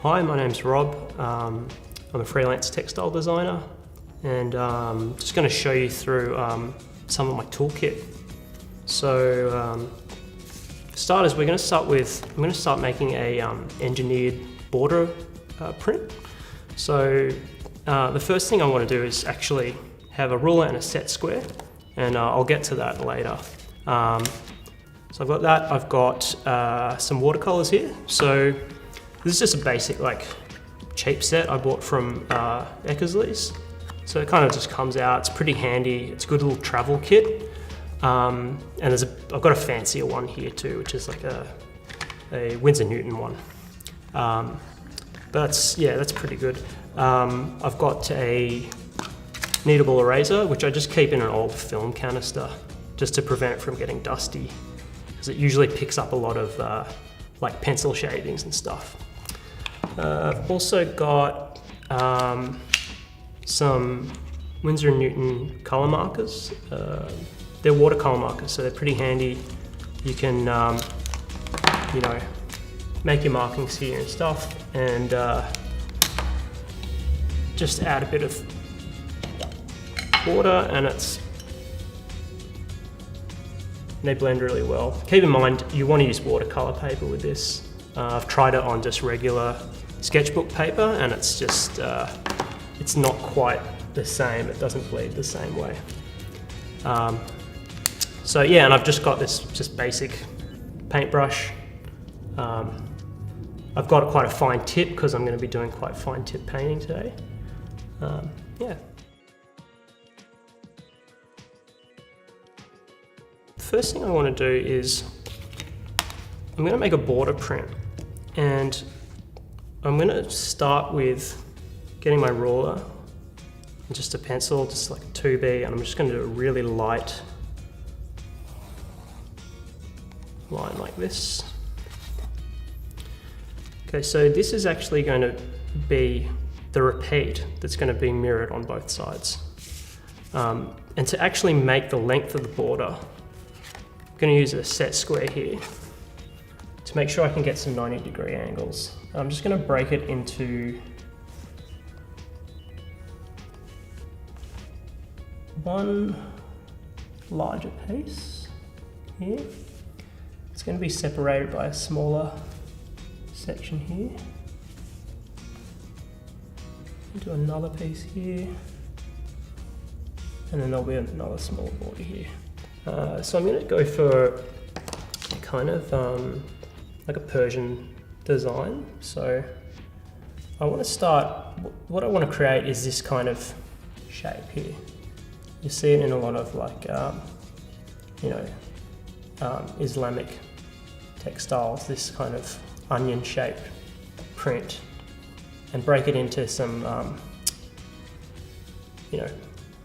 Hi, my name's Rob. I'm a freelance textile designer, and just going to show you through some of my toolkit. So, for starters, I'm going to start making a engineered border print. So, the first thing I want to do is actually have a ruler and a set square, and I'll get to that later. So I've got that. I've got some watercolors here. So this is just a basic, like, cheap set I bought from Eckersley's. So it kind of just comes out. It's pretty handy. It's a good little travel kit. And I've got a fancier one here too, which is like a Winsor Newton one. But that's pretty good. I've got a kneadable eraser, which I just keep in an old film canister, just to prevent it from getting dusty, because it usually picks up a lot of like pencil shavings and stuff. I've also got some Winsor Newton color markers. They're watercolor markers, so they're pretty handy. You can, make your markings here and stuff, and just add a bit of water, and they blend really well. Keep in mind, you want to use watercolor paper with this. I've tried it on just regular sketchbook paper, and it's just, it's not quite the same. It doesn't bleed the same way. So yeah, and I've just got this just basic paintbrush. I've got quite a fine tip because I'm going to be doing quite fine tip painting today. Yeah. First thing I want to do is I'm going to make a border print, and I'm going to start with getting my ruler and just a pencil, just like a 2B, and I'm just going to do a really light line like this. Okay, so this is actually going to be the repeat that's going to be mirrored on both sides. And to actually make the length of the border, I'm going to use a set square here to make sure I can get some 90-degree angles. I'm just going to break it into one larger piece here. It's going to be separated by a smaller section here. Do another piece here, and then there'll be another small border here. So I'm going to go for kind of like a Persian design. So I want to start, what I want to create is this kind of shape here. You see it in a lot of like, Islamic textiles, this kind of onion shaped print, and break it into some,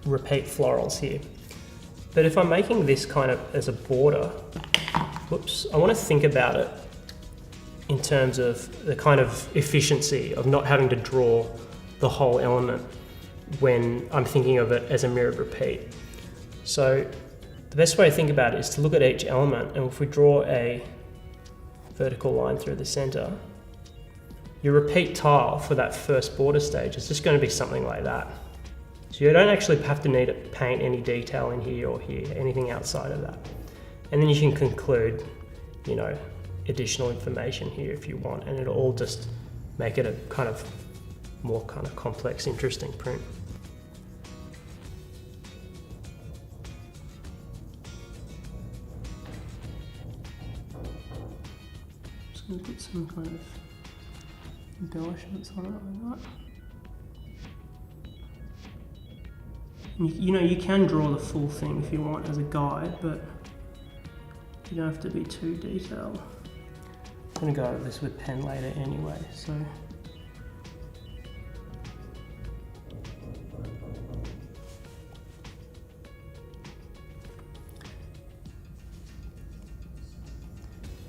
repeat florals here. But if I'm making this kind of as a border, I want to think about it in terms of the kind of efficiency of not having to draw the whole element when I'm thinking of it as a mirrored repeat. So the best way to think about it is to look at each element, and if we draw a vertical line through the center, your repeat tile for that first border stage is just going to be something like that. So you don't actually have to need to paint any detail in here or here, anything outside of that. And then you can conclude, additional information here if you want, and it'll all just make it a kind of more kind of complex, interesting print. Just going to put some kind of embellishments on it like that. You can draw the full thing if you want as a guide, but you don't have to be too detailed. I'm going to go over this with pen later anyway, so.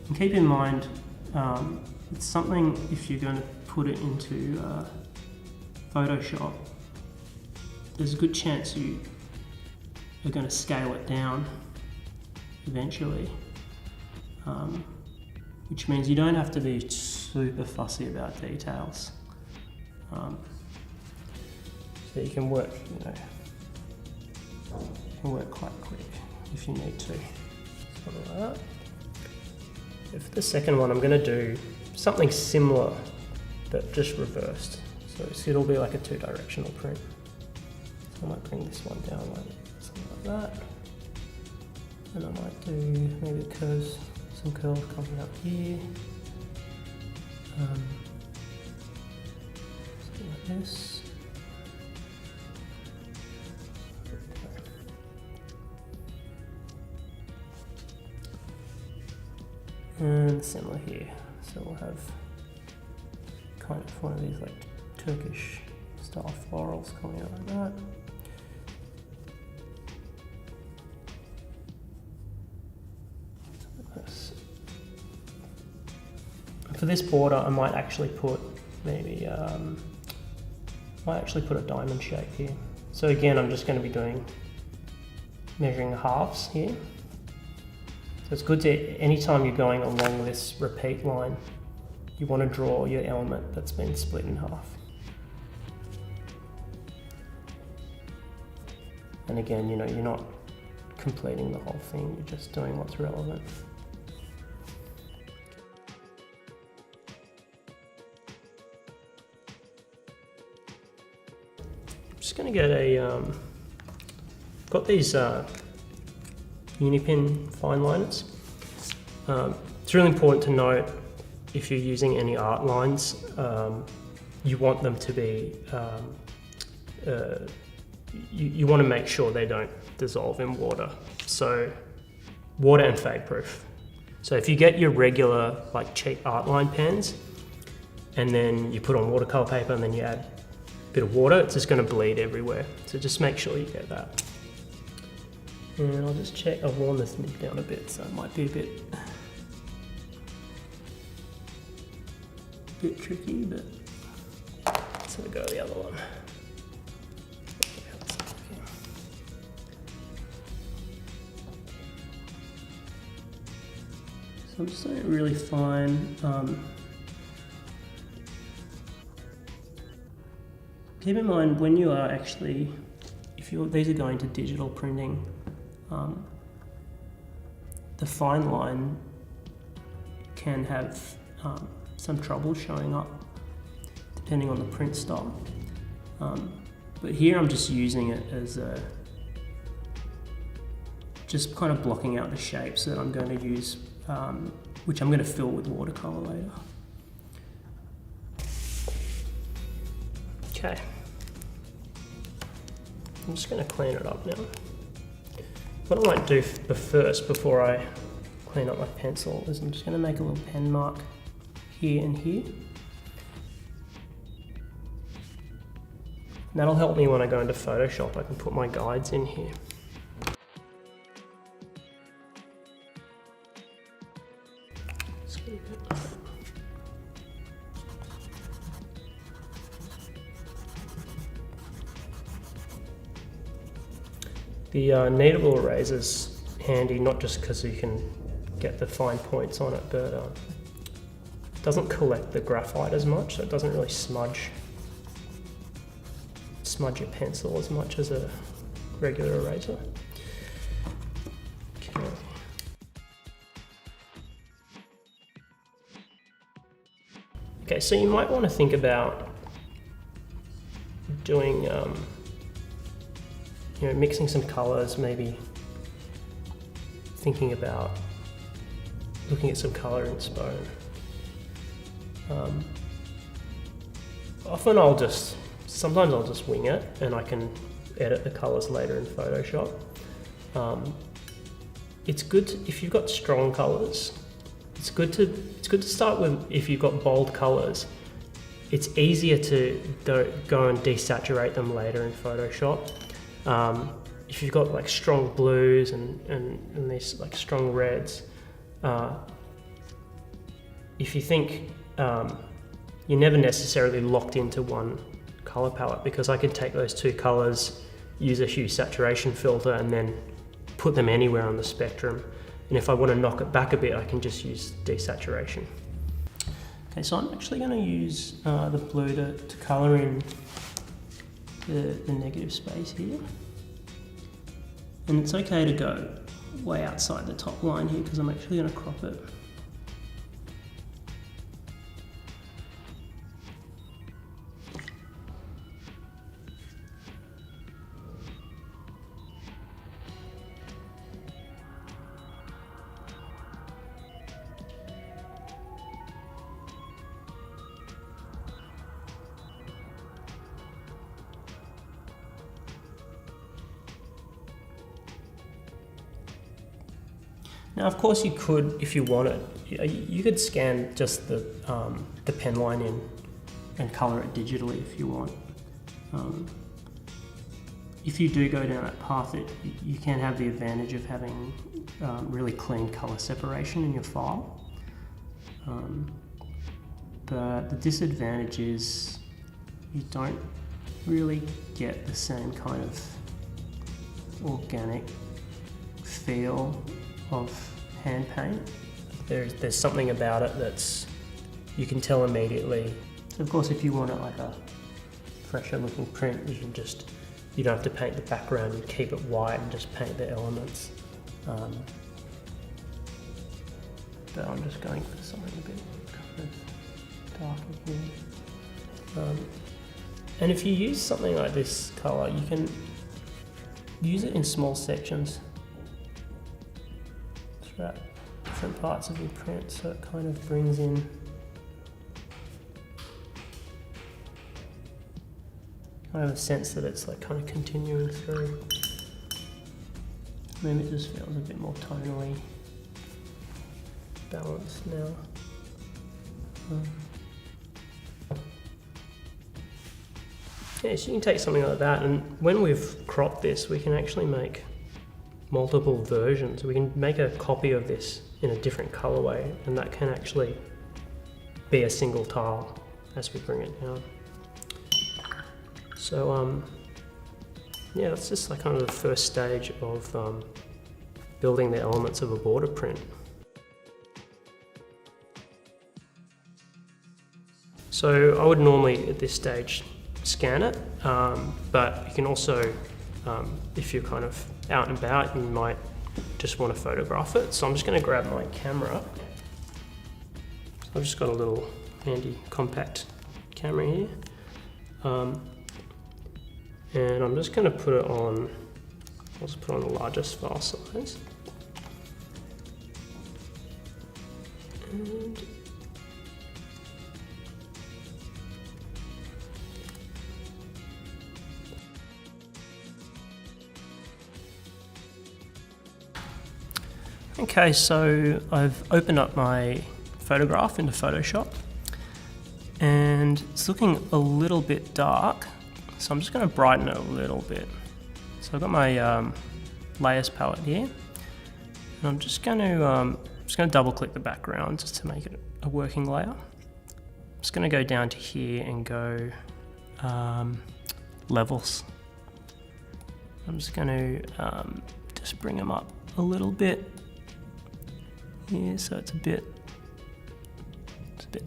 And keep in mind, it's something, if you're going to put it into Photoshop, there's a good chance you are going to scale it down eventually. which means you don't have to be super fussy about details. So you can work, quite quick if you need to. Something like that. For the second one, I'm going to do something similar, but just reversed. So it'll be like a two-directional print. So I might bring this one down like something like that. And I might do maybe curves, some curls coming up here. Something like this. And similar here. So we'll have kind of one of these like Turkish style florals coming out like that. For this border, I might actually put maybe, a diamond shape here. So again, I'm just going to be measuring the halves here. So it's good to, anytime you're going along this repeat line, you want to draw your element that's been split in half. And again, you're not completing the whole thing, you're just doing what's relevant. I'm just going to get got these Unipin fine liners. It's really important to note, if you're using any art lines, you want them to be, you want to make sure they don't dissolve in water. So water and fade proof. So if you get your regular like cheap art line pens and then you put on watercolor paper and then you add a bit of water, it's just going to bleed everywhere. So just make sure you get that. And I'll just check, I've worn this nib down a bit, so it might be a bit tricky, but let's have a go at the other one. So I'm just doing it really fine. Keep in mind when you are actually, these are going to digital printing, the fine line can have some trouble showing up depending on the print style. But here I'm just using it as just kind of blocking out the shapes that I'm going to use, which I'm going to fill with watercolor later. Okay. I'm just going to clean it up now. What I might do first, before I clean up my pencil, is I'm just going to make a little pen mark here and here. And that'll help me when I go into Photoshop. I can put my guides in here. The kneadable eraser's handy, not just because you can get the fine points on it, but it doesn't collect the graphite as much, so it doesn't really smudge your pencil as much as a regular eraser. Okay. Okay, so you might want to think about doing mixing some colors, maybe thinking about looking at some color inspo. Sometimes I'll just wing it and I can edit the colors later in Photoshop. It's good if you've got strong colors. It's good to start with. If you've got bold colors, it's easier to go and desaturate them later in Photoshop. If you've got like strong blues and these like strong reds, if you think you're never necessarily locked into one color palette, because I can take those two colors, use a hue saturation filter, and then put them anywhere on the spectrum, And if I want to knock it back a bit, I can just use desaturation. Okay, so I'm actually going to use the blue to colour in the negative space here. And it's okay to go way outside the top line here because I'm actually going to crop it. Now, of course, you could, if you wanted, you could scan just the pen line in and colour it digitally if you want. If you do go down that path, you can have the advantage of having really clean colour separation in your file. But the disadvantage is you don't really get the same kind of organic feel of hand paint. There's something about it that's, you can tell immediately. So of course, if you want it like a fresher looking print, you don't have to paint the background, you keep it white and just paint the elements. But I'm just going for something a bit kind of darker here. And if you use something like this colour, you can use it in small sections throughout different parts of your print, so it kind of brings in kind of a sense that it's like kind of continuing through. Maybe it just feels a bit more tonally balanced now. Yeah, so you can take something like that, and when we've cropped this, we can actually make multiple versions. We can make a copy of this in a different colorway, and that can actually be a single tile as we bring it down. So yeah, that's just like kind of the first stage of building the elements of a border print. So I would normally at this stage scan it, but you can also, if you're kind of out and about, you might just want to photograph it. So I'm just going to grab my camera. So I've just got a little handy compact camera here. And I'm just going to put it on, I'll just put on the largest file size. And okay, so I've opened up my photograph into Photoshop and it's looking a little bit dark, so I'm just going to brighten it a little bit. So I've got my layers palette here, and I'm just going to double click the background just to make it a working layer. I'm just going to go down to here and go levels. I'm just going to just bring them up a little bit here, so it's a bit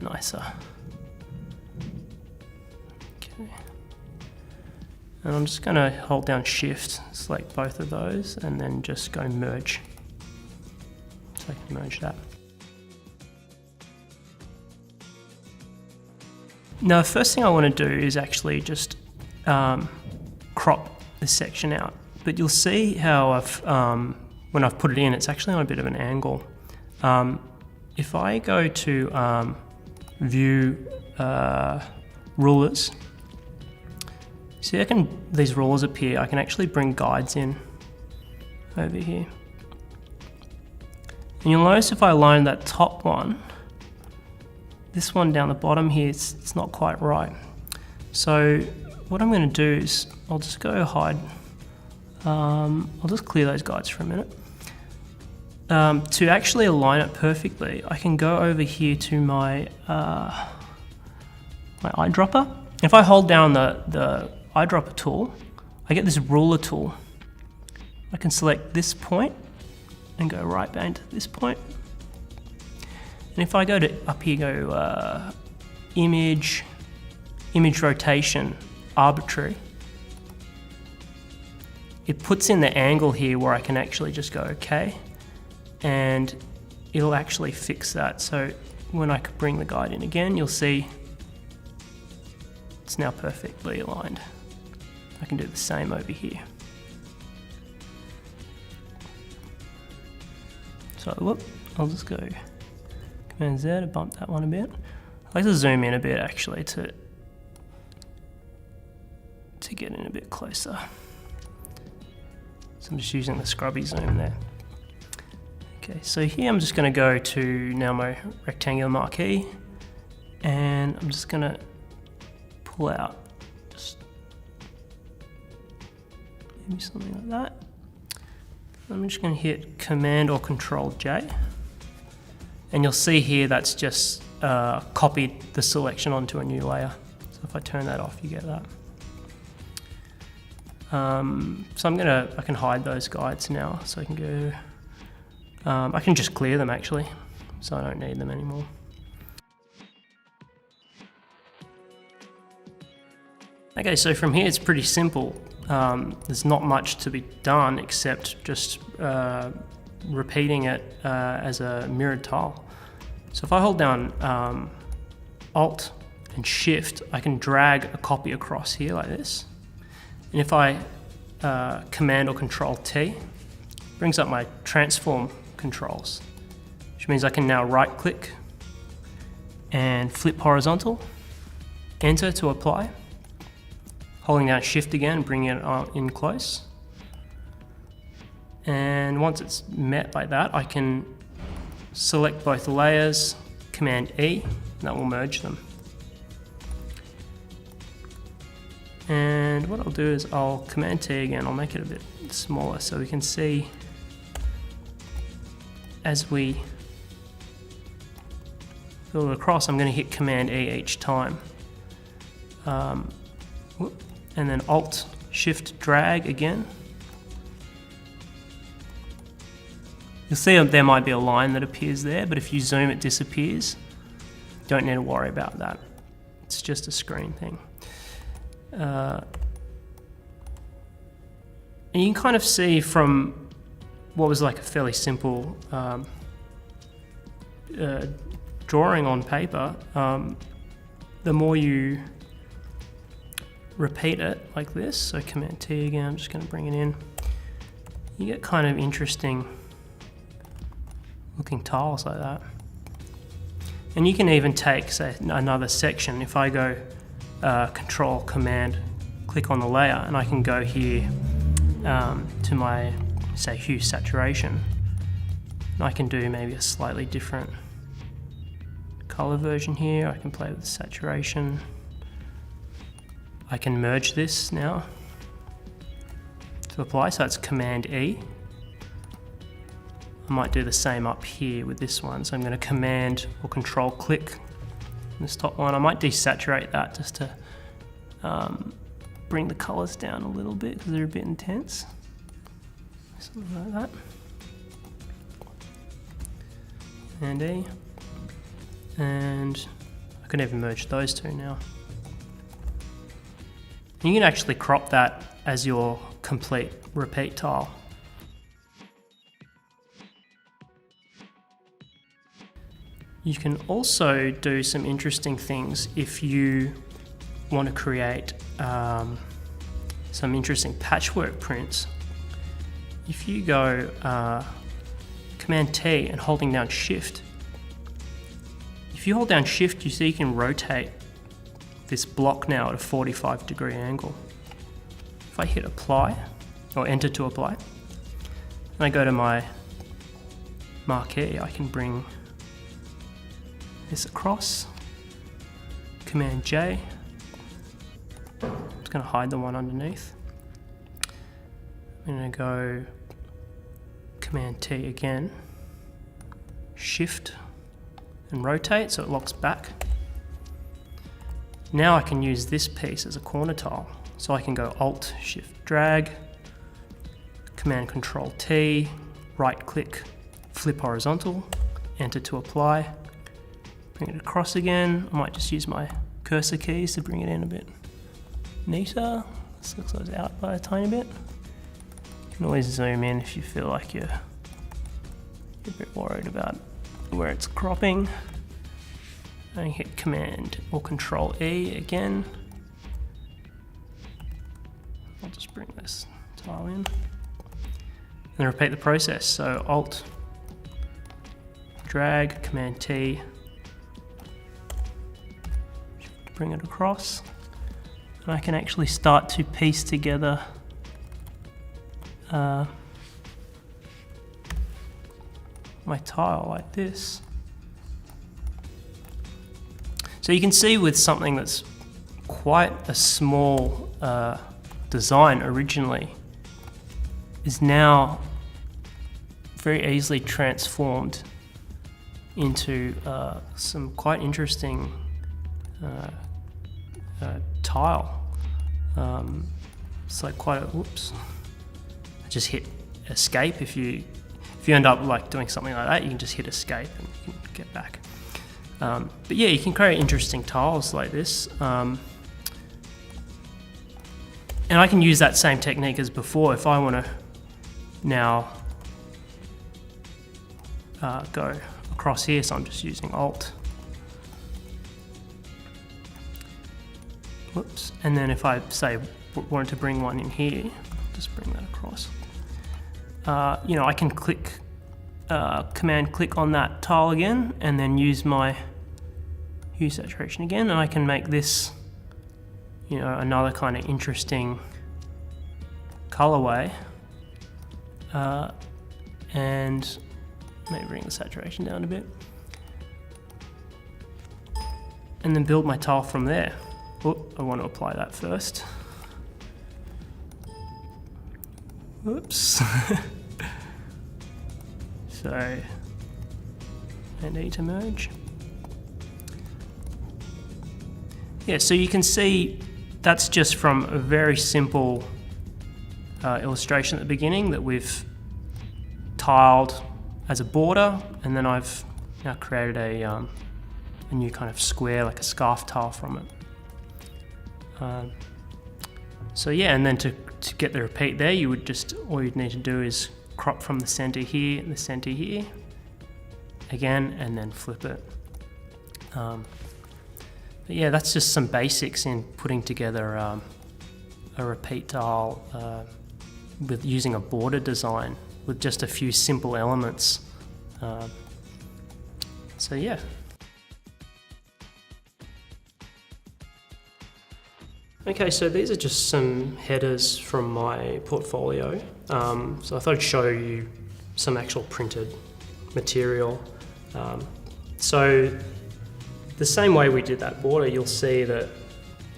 nicer. Okay, and I'm just going to hold down Shift, select both of those, and then just go merge. So I can merge that. Now, the first thing I want to do is actually just crop this section out. But you'll see how when I've put it in, it's actually on a bit of an angle. If I go to View Rulers, see these rulers appear. I can actually bring guides in over here. And you'll notice if I align that top one, this one down the bottom here, it's not quite right. So what I'm going to do is I'll just go hide. I'll just clear those guides for a minute. To actually align it perfectly, I can go over here to my my eyedropper. If I hold down the eyedropper tool, I get this ruler tool. I can select this point and go right back to this point. And if I go to up here, go image rotation, arbitrary, it puts in the angle here where I can actually just go okay, and it'll actually fix that. So when I bring the guide in again, you'll see it's now perfectly aligned. I can do the same over here. So whoop, I'll just go Command Z to bump that one a bit. I like to zoom in a bit actually to get in a bit closer. So I'm just using the scrubby zoom there. Okay, so here I'm just going to go to now my rectangular marquee, and I'm just going to pull out just maybe something like that. I'm just going to hit Command or Control J, and you'll see here that's just copied the selection onto a new layer. So if I turn that off, you get that. So I can hide those guides now, so I can go, I can just clear them actually, so I don't need them anymore. Okay, so from here it's pretty simple. There's not much to be done except just repeating it as a mirrored tile. So if I hold down Alt and Shift, I can drag a copy across here like this. And if I Command or Control T, it brings up my transform controls, which means I can now right click and flip horizontal, enter to apply, holding down Shift again, bringing it in close. And once it's met like that, I can select both layers, Command E, and that will merge them. And what I'll do is I'll Command T again, I'll make it a bit smaller so we can see as we fill it across. I'm going to hit Command E each time. And then Alt, Shift, drag again. You'll see there might be a line that appears there, but if you zoom it disappears. Don't need to worry about that. It's just a screen thing. And you can kind of see from what was like a fairly simple drawing on paper, the more you repeat it like this, so Command T again, I'm just going to bring it in, you get kind of interesting looking tiles like that. And you can even take, say, another section. If I go Control, Command, click on the layer, and I can go here to my, say, hue saturation. And I can do maybe a slightly different color version here. I can play with the saturation. I can merge this now to apply, so that's Command E. I might do the same up here with this one, so I'm going to Command or Control click this top one. I might desaturate that just to bring the colors down a little bit because they're a bit intense. Something like that. And E. And I can even merge those two now. You can actually crop that as your complete repeat tile. You can also do some interesting things if you want to create some interesting patchwork prints. If you go Command T and holding down Shift, if you hold down Shift, you see you can rotate this block now at a 45-degree angle. If I hit Apply, or Enter to apply, and I go to my marquee, I can bring this across, Command J, I'm just going to hide the one underneath. I'm going to go Command T again, Shift and rotate so it locks back. Now I can use this piece as a corner tile. So I can go Alt, Shift, drag, Command Control T, right click, flip horizontal, enter to apply, bring it across again. I might just use my cursor keys to bring it in a bit neater. This looks like it's out by a tiny bit. You can always zoom in if you feel like you're a bit worried about where it's cropping. And hit Command or Control E again. I'll just bring this tile in. And then repeat the process. So Alt, drag, Command T, bring it across. And I can actually start to piece together my tile like this. So you can see with something that's quite a small design originally is now very easily transformed into some quite interesting tile. It's like quite a, whoops, I just hit escape. If you end up like doing something like that, you can just hit escape and you can get back. But yeah, you can create interesting tiles like this. And I can use that same technique as before if I want to now go across here, so I'm just using Alt. Whoops. And then if I say wanted to bring one in here, just bring that across. You know, I can click Command click on that tile again, and then use my hue saturation again, and I can make this, you know, another kind of interesting colorway. And maybe bring the saturation down a bit, and then build my tile from there. Oh, I want to apply that first. Oops. So, and E to merge. Yeah, so you can see that's just from a very simple illustration at the beginning that we've tiled as a border, and then I've now created a new kind of square, like a scarf tile from it. So yeah, and then to get the repeat there, you would just, all you'd need to do is crop from the center here and the center here again, and then flip it. But yeah, that's just some basics in putting together a repeat tile with using a border design with just a few simple elements. So yeah. Okay, so these are just some headers from my portfolio. So I thought I'd show you some actual printed material. So the same way we did that border, you'll see that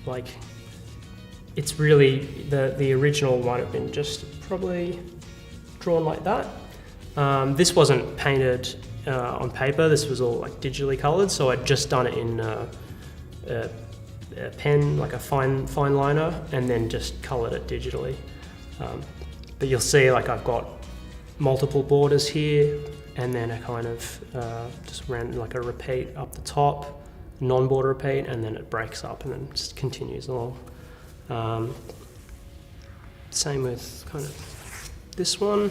like it's really, the original might have been just probably drawn like that. This wasn't painted on paper, this was all like digitally colored, so I'd just done it in a pen, like a fine liner, and then just colored it digitally. But you'll see like I've got multiple borders here, and then a kind of just ran like a repeat up the top, non-border repeat, and then it breaks up and then just continues along. Same with kind of this one.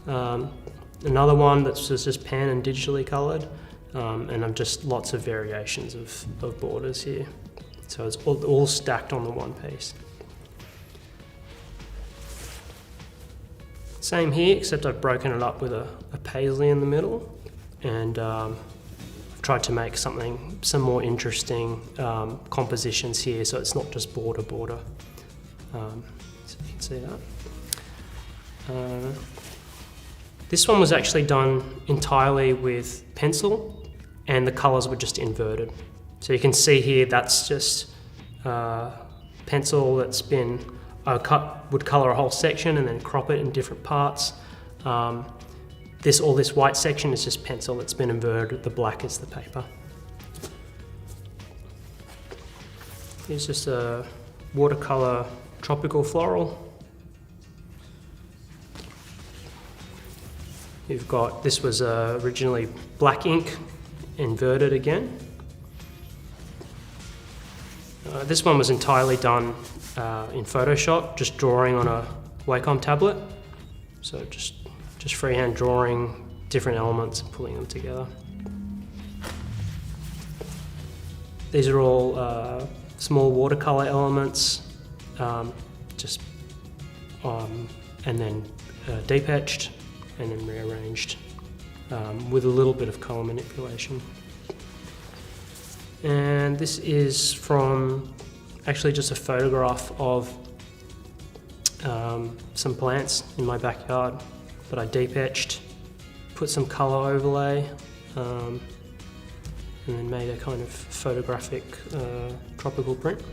Another one that's just pen and digitally coloured, and I'm just lots of variations of borders here. So it's all stacked on the one piece. Same here, except I've broken it up with a paisley in the middle, and I've tried to make some more interesting compositions here, so it's not just border. So you can see that. This one was actually done entirely with pencil, and the colours were just inverted. So you can see here that's just pencil that's been would colour a whole section and then crop it in different parts. All this white section is just pencil that's been inverted. The black is the paper. Here's just a watercolour tropical floral. You've got, this was originally black ink, inverted again. This one was entirely done in Photoshop, just drawing on a Wacom tablet. So just freehand drawing different elements and pulling them together. These are all small watercolor elements, and then deep etched and then rearranged with a little bit of color manipulation. And this is from actually just a photograph of some plants in my backyard that I deep etched, put some color overlay, and then made a kind of photographic tropical print.